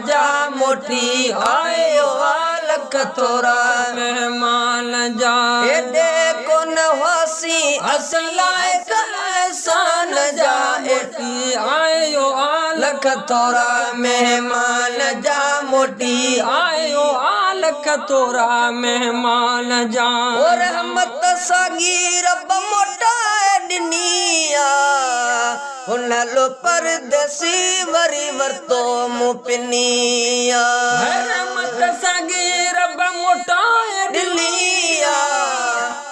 जा मोटी आयो लख थोरा मेहमान जा एडे कोन होसी असलाए एहसान जा एटी आयो लख थोरा मेहमान जा मोटी आयो लख थोरा मेहमान जा और रहमत सागी रब मोटा डिनिया हुनलो परदेसी वरी वरतो मुपिनिया रहमत सागी रब मोटा डिनिया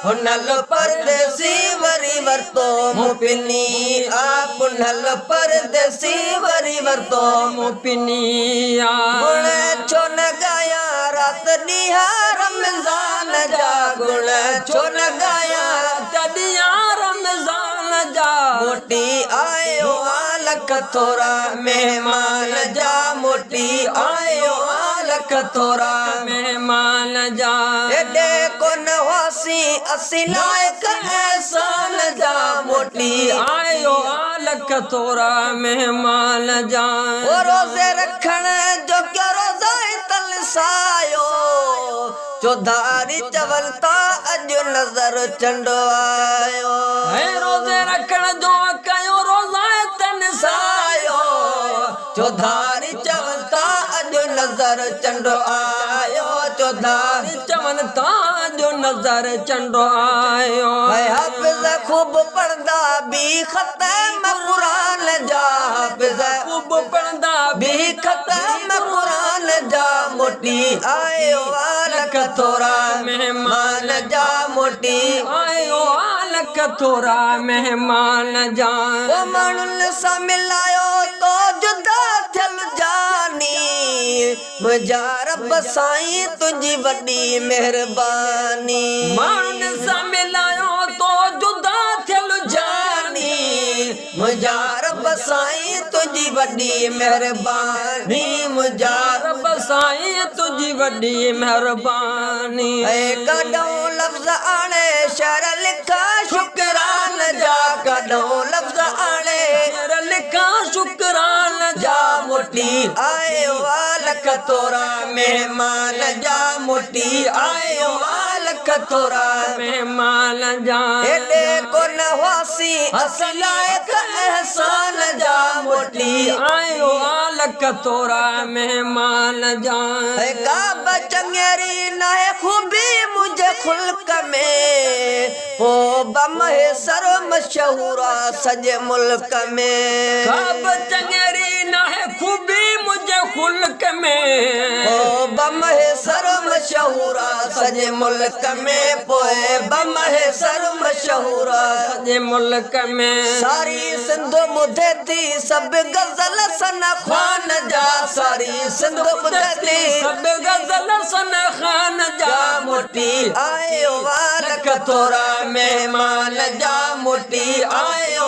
हुनलो परदेसी वरी वरतो मुपिनिया हुनलो परदेसी वरी वरतो मुपिनिया गुण छो न गाया रात दिया रमजान जा गुण छो न गाया तदिया रमजान जा मोटी आयो लख थोरा मेहमान जा मोटी आयो लख थोरा मेहमान जा एडे कोन होसी असी लायक एहसान जा मोटी आयो लख थोरा मेहमान जा ओ रोजे रखण जो क्या रोजा तलसायो चौधारी चवलता अज नजर चंडवायो है रोजे रखण जो कयो रोजा तलसायो चौधारी चवलता अज नजर चंडो आयो चौधारी चवलता जो नजर चंडो आयो है हाफिज खूब पढ़दा भी खत्म कुरान जा हाफिज खूब पढ़दा भी खत्म कुरान जा मोटी आयो लख थोरा मेहमान जा मोटी आयो लख थोरा मेहमान जा ओ मानुल सा मिलायो तो जुदा थियल जानी मुझा रब साईं तुझी वडी मेहरबानी मानुल सा मिलायो तो जुदा थियल जानी मुझा रब साईं तुझी वडी मेहरबानी मुझा रब साईं तुझी वडी मेहरबानी कॾो लफ्ज़ आणे शर लिखा शुक्रान जा कॾो लफ्ज़ आणे शर लिखा शुक्रान जा मोटी आयो लख थोरा मेहमान जा मोटी आयो लख थोरा मेहमान जा एडे कोन होसी असलायक एहसान जा मोटी आयो लख थोरा मेहमान जा काब चंगेरी नाहे खूबी मुझे खुल्क में ओ बम है सर मशहूरा सजे मुल्क में काब चंगेरी नाहे खूबी मुझे खुल्क में ओ बम है सर मशहूरा सजे मुल्क में पोए बम है सर मशहूरा सजे मुल्क में सारी सिंध मुझे थी सब गजल सन खान जा सारी सिंध मुझे थी सब गजल सन खान जा मोटी आयो लख थोरा मेहमान जा मोटी आयो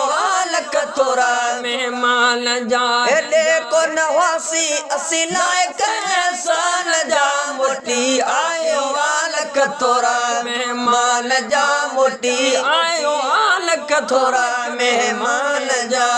लख थोरा मेहमान जा एडे कोन होसी असी लायक एहसान जा मोटी आयो लख थोरा मेहमान जा मोटी आयो लख थोरा मेहमान जा।